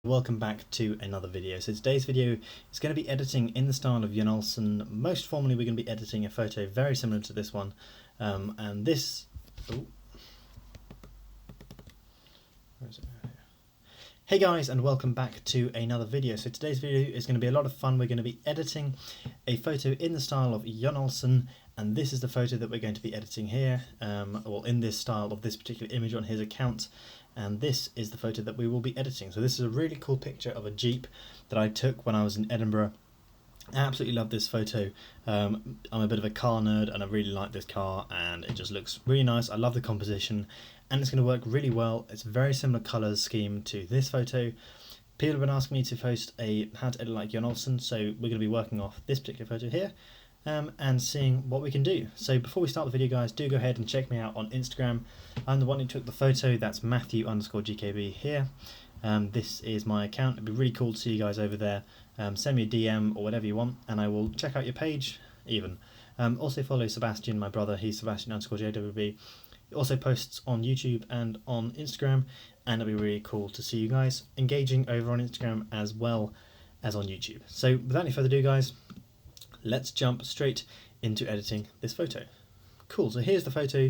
Welcome back to another video. So today's video is going to be editing in the style of Jon Olsson. Most formally we're going to be editing a photo very similar to this one, and this... Ooh. Where is it? Hey guys, and welcome back to another video. So today's video is going to be a lot of fun. We're going to be editing a photo in the style of Jon Olsson, and this is the photo that we're going to be editing here, or in this style of this particular image on his account. And this is the photo that we will be editing. So this is a really cool picture of a Jeep that I took when I was in Edinburgh. I absolutely love this photo. I'm a bit of a car nerd and I really like this car, and it just looks really nice. I love the composition and it's going to work really well. It's a very similar colours scheme to this photo. People have been asking me to post a how to edit like Jon Olsson, so we're going to be working off this particular photo here. And seeing what we can do. So before we start the video, guys, do go ahead and check me out on Instagram. I'm the one who took the photo. That's Matthew_GKB here. This is my account. It'd be really cool to see you guys over there. Send me a DM or whatever you want and I will check out your page even. Also follow Sebastian, my brother. He's Sebastian_JWB. He also posts on YouTube and on Instagram, and it'll be really cool to see you guys engaging over on Instagram as well as on YouTube. So without any further ado, guys, let's jump straight into editing this photo. Cool, so here's the photo.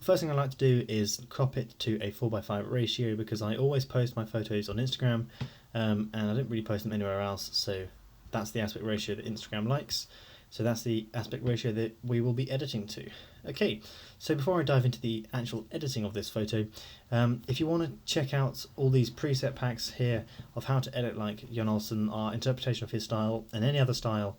First thing I like to do is crop it to a 4:5 ratio because I always post my photos on Instagram, and I don't really post them anywhere else, so that's the aspect ratio that Instagram likes. So that's the aspect ratio that we will be editing to. Okay, so before I dive into the actual editing of this photo, if you want to check out all these preset packs here of how to edit like Jon Olsson, our interpretation of his style and any other style,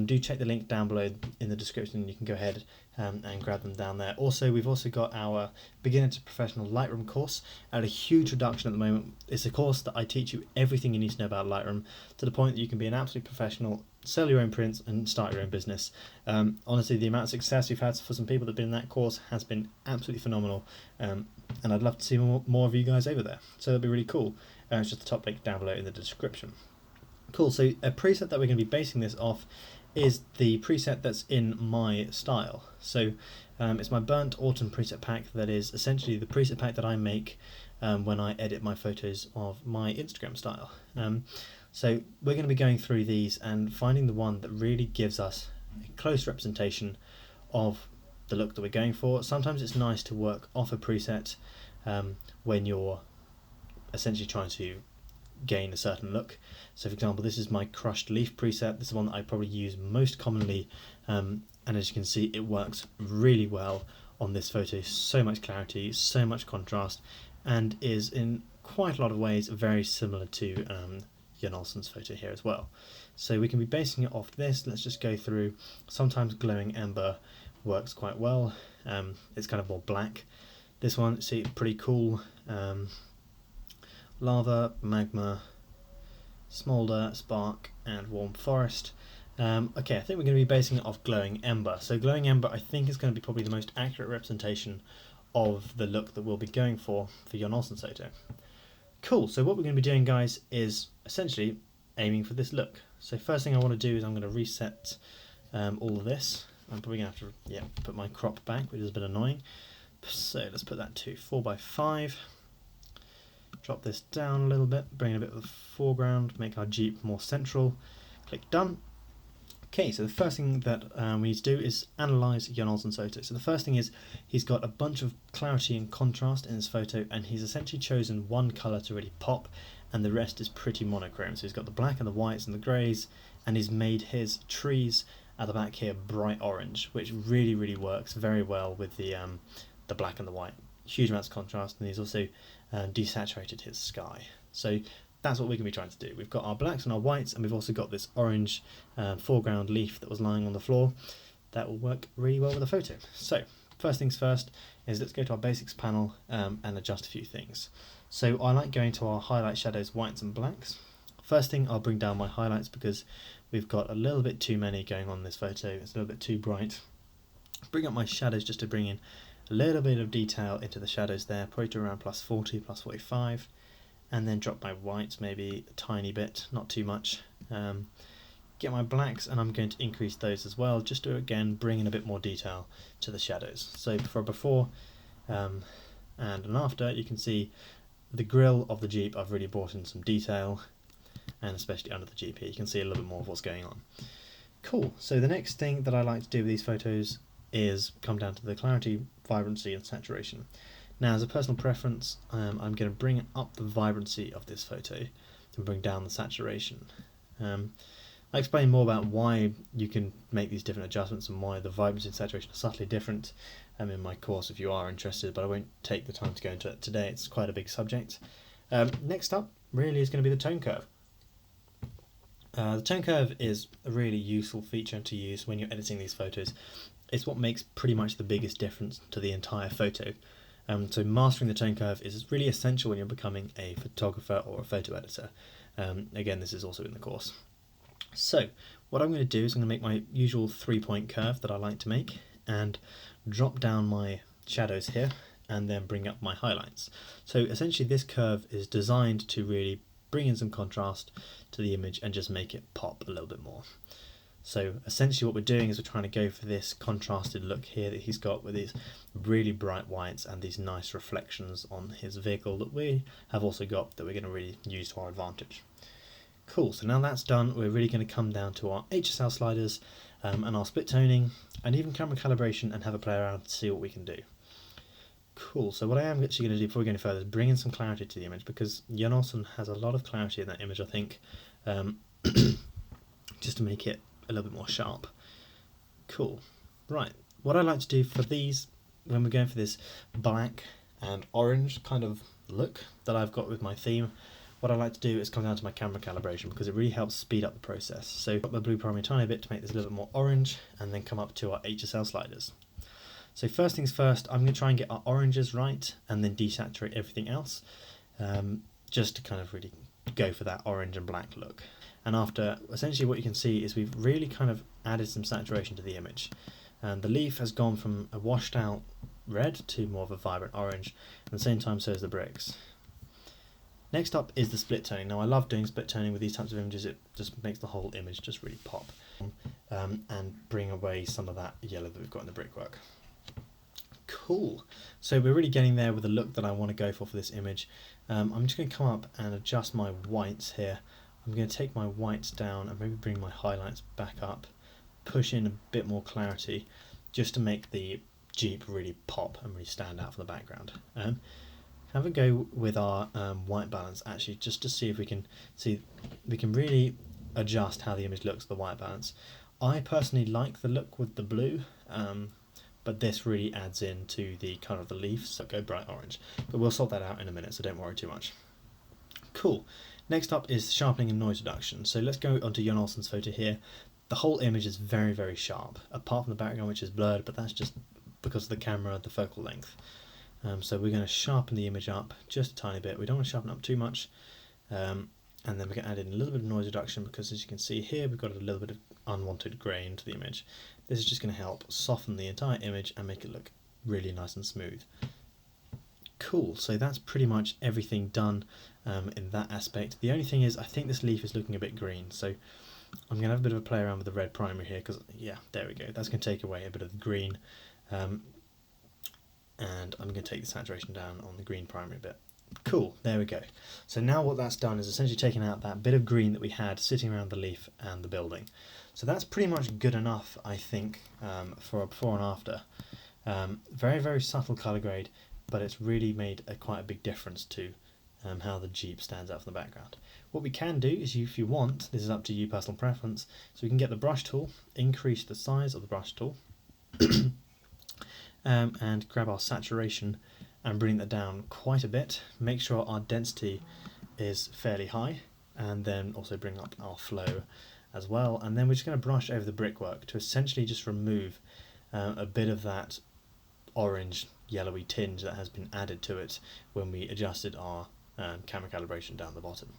do check the link down below in the description. You can go ahead and grab them down there. Also, we've also got our beginner to professional Lightroom course at a huge reduction at the moment. It's a course that I teach you everything you need to know about Lightroom to the point that you can be an absolute professional, sell your own prints and start your own business. Honestly, the amount of success we've had for some people that have been in that course has been absolutely phenomenal, and I'd love to see more of you guys over there, so that'd be really cool. It's just the top link down below in the description. Cool, so a preset that we're going to be basing this off is the preset that's in my style. So it's my Burnt Autumn preset pack. That is essentially the preset pack that I make when I edit my photos of my Instagram style. So we're going to be going through these and finding the one that really gives us a close representation of the look that we're going for. Sometimes it's nice to work off a preset when you're essentially trying to gain a certain look. So for example, this is my Crushed Leaf preset. This is one that I probably use most commonly, and as you can see, it works really well on this photo. So much clarity, so much contrast, and is in quite a lot of ways very similar to Jon Olsson's photo here as well. So we can be basing it off this. Let's just go through. Sometimes Glowing Ember works quite well. It's kind of more black. This one, see, pretty cool. Lava, Magma, Smolder, Spark, and Warm Forest. Okay, I think we're going to be basing it off Glowing Ember. So Glowing Ember, I think, is going to be probably the most accurate representation of the look that we'll be going for Jon Olsson's photo. Cool, so what we're going to be doing, guys, is essentially aiming for this look. So first thing I want to do is I'm going to reset all of this. I'm probably going to have to put my crop back, which is a bit annoying. So let's put that to 4:5. Drop this down a little bit, bring in a bit of the foreground, make our Jeep more central. Click done. Okay, so the first thing that we need to do is analyse Jon Olsson's photo. So the first thing is he's got a bunch of clarity and contrast in his photo, and he's essentially chosen one colour to really pop, and the rest is pretty monochrome. So he's got the black and the whites and the greys, and he's made his trees at the back here bright orange, which really works very well with the black and the white. Huge amounts of contrast, and he's also desaturated his sky. So that's what we're going to be trying to do. We've got our blacks and our whites, and we've also got this orange foreground leaf that was lying on the floor. That will work really well with the photo. So first things first is let's go to our basics panel and adjust a few things. So I like going to our highlight shadows, whites and blacks. First thing, I'll bring down my highlights because we've got a little bit too many going on in this photo. It's a little bit too bright. Bring up my shadows just to bring in a little bit of detail into the shadows there, probably to around +40, +45, and then drop my whites maybe a tiny bit, not too much. Get my blacks, and I'm going to increase those as well, just to again bring in a bit more detail to the shadows. So for before and an after, you can see the grille of the Jeep, I've really brought in some detail, and especially under the Jeep here, you can see a little bit more of what's going on. Cool, so the next thing that I like to do with these photos is come down to the clarity, vibrancy and saturation. Now as a personal preference, I'm going to bring up the vibrancy of this photo and bring down the saturation. I explain more about why you can make these different adjustments and why the vibrancy and saturation are subtly different in my course if you are interested, but I won't take the time to go into it today, it's quite a big subject. Next up really is going to be the tone curve. The tone curve is a really useful feature to use when you're editing these photos. It's what makes pretty much the biggest difference to the entire photo. So mastering the tone curve is really essential when you're becoming a photographer or a photo editor. Again, this is also in the course. So what I'm going to do is I'm going to make my usual 3-point curve that I like to make and drop down my shadows here and then bring up my highlights. So essentially this curve is designed to really bring in some contrast to the image and just make it pop a little bit more. So essentially what we're doing is we're trying to go for this contrasted look here that he's got with these really bright whites and these nice reflections on his vehicle that we have also got that we're going to really use to our advantage. Cool, so now that's done, we're really going to come down to our HSL sliders and our split toning and even camera calibration and have a play around to see what we can do. Cool, so what I am actually going to do before we go any further is bring in some clarity to the image, because Jon Olsson has a lot of clarity in that image, I think, just to make it a little bit more sharp. Cool, right, what I like to do for these, when we're going for this black and orange kind of look that I've got with my theme, what I like to do is come down to my camera calibration because it really helps speed up the process. So put my blue primary a tiny bit to make this a little bit more orange and then come up to our HSL sliders. So first things first, I'm going to try and get our oranges right and then desaturate everything else, just to kind of really go for that orange and black look. And after, essentially what you can see is we've really kind of added some saturation to the image. And the leaf has gone from a washed out red to more of a vibrant orange, and at the same time so is the bricks. Next up is the split toning. Now I love doing split toning with these types of images, it just makes the whole image just really pop and bring away some of that yellow that we've got in the brickwork. Cool, so we're really getting there with the look that I want to go for this image. I'm just going to come up and adjust my whites here. I'm going to take my whites down and maybe bring my highlights back up, push in a bit more clarity just to make the Jeep really pop and really stand out from the background. Have a go with our white balance actually, just to see if we can really adjust how the image looks, the white balance. I personally like the look with the blue, but this really adds into the colour of the leaf, so go bright orange. But we'll sort that out in a minute, so don't worry too much. Cool. Next up is sharpening and noise reduction. So let's go onto Jon Olsson's photo here. The whole image is very, very sharp, apart from the background which is blurred, but that's just because of the camera, the focal length. So we're going to sharpen the image up just a tiny bit. We don't want to sharpen up too much. And then we're going to add in a little bit of noise reduction because, as you can see here, we've got a little bit of unwanted grain to the image. This is just going to help soften the entire image and make it look really nice and smooth. Cool, so that's pretty much everything done in that aspect. The only thing is I think this leaf is looking a bit green, so I'm going to have a bit of a play around with the red primary here because, yeah, there we go. That's going to take away a bit of the green. And I'm going to take the saturation down on the green primary bit. Cool, there we go. So now what that's done is essentially taken out that bit of green that we had sitting around the leaf and the building. So that's pretty much good enough, I think, for a before and after. Very, very subtle colour grade, but it's really made quite a big difference to how the Jeep stands out from the background. What we can do is, if you want, this is up to you, personal preference, so we can get the brush tool, increase the size of the brush tool, and grab our saturation and bring that down quite a bit. Make sure our density is fairly high, and then also bring up our flow as well. And then we're just going to brush over the brickwork to essentially just remove a bit of that orange yellowy tinge that has been added to it when we adjusted our camera calibration down the bottom.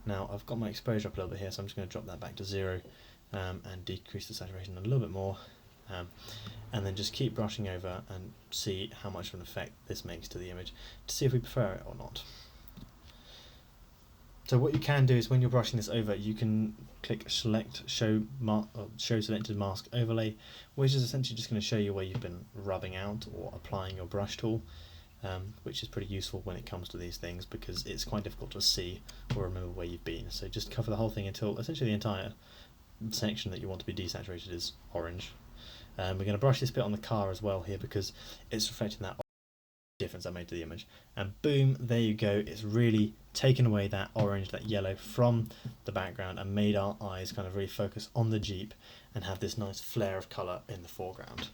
Now I've got my exposure up a little bit here, so I'm just going to drop that back to 0 and decrease the saturation a little bit more. And then just keep brushing over and see how much of an effect this makes to the image to see if we prefer it or not. So what you can do is when you're brushing this over, you can click select show selected mask overlay, which is essentially just going to show you where you've been rubbing out or applying your brush tool. which is pretty useful when it comes to these things because it's quite difficult to see or remember where you've been. So just cover the whole thing until essentially the entire section that you want to be desaturated is orange. We're going to brush this bit on the car as well here because it's reflecting that difference I made to the image, and boom, there you go. It's really taken away that orange, that yellow from the background and made our eyes kind of really focus on the Jeep and have this nice flare of colour in the foreground.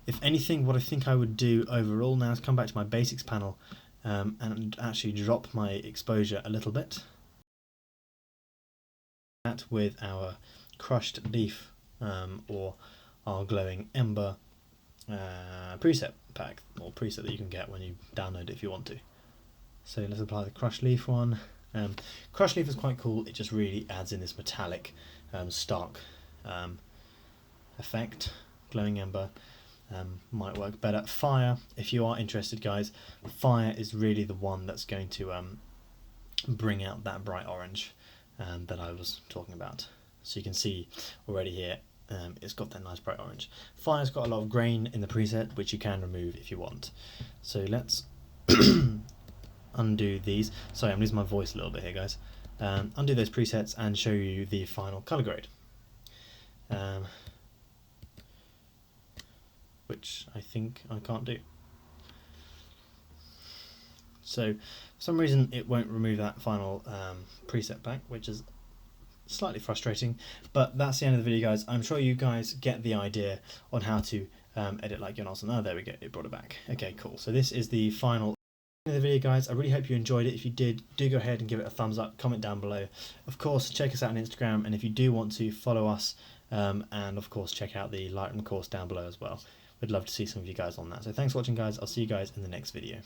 If anything, what I think I would do overall now is come back to my basics panel and actually drop my exposure a little bit. That with our crushed leaf or our glowing ember preset pack, or preset that you can get when you download it if you want to. So let's apply the crushed leaf one. Crushed leaf is quite cool. It just really adds in this metallic stark effect. Glowing ember might work better. Fire, if you are interested guys, fire is really the one that's going to bring out that bright orange that I was talking about. So you can see already here it's got that nice bright orange. Fire's got a lot of grain in the preset which you can remove if you want. So let's undo these. Sorry, I'm losing my voice a little bit here guys. Undo those presets and show you the final color grade, which I think I can't do. So for some reason it won't remove that final preset pack, which is slightly frustrating, but that's the end of the video guys. I'm sure you guys get the idea on how to edit like Jon Olsson. Oh, there we go, it brought it back. Okay, cool. So this is the final end of the video guys. I really hope you enjoyed it. If you did, do go ahead and give it a thumbs up, comment down below. Of course, check us out on Instagram, and if you do want to, follow us, and of course check out the Lightroom course down below as well. We'd love to see some of you guys on that. So thanks for watching guys. I'll see you guys in the next video.